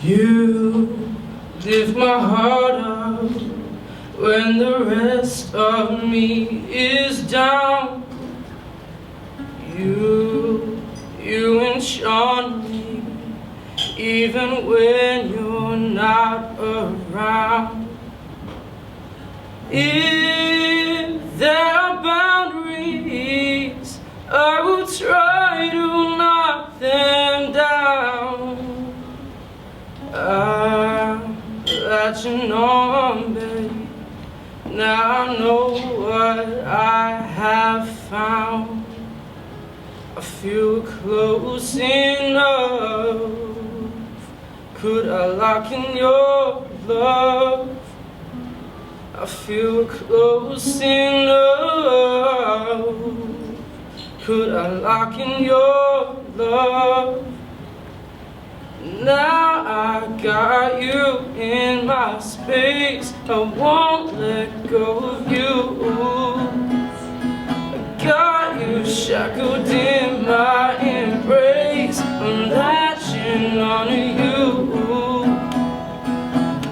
You lift my heart up when the rest of me is down. You enchant me even when you're not around. If there are boundaries, I will try to knock them down. I'm latching on, babe. Now I know what I have found. I feel close enough. Could I lock in your love? I feel close enough. Could I lock in your love? Now I got you in my space, I won't let go of you. I got you shackled in my embrace, I'm latching onto you.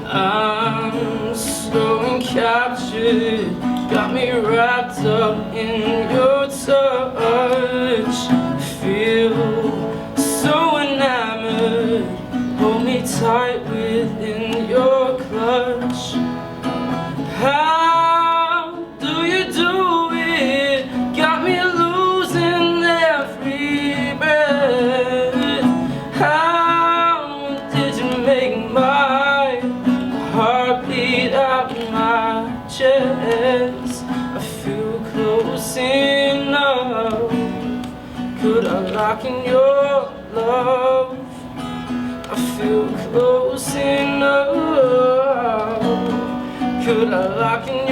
I'm so encaptured, got me wrapped up in your touch. Feel so enamored, hold me tight within your clutch. How do you do it? Got me losing every breath. How did you make my heart beat out my chest? I feel close enough. Could I lock in your love? I feel close enough. Could I lock in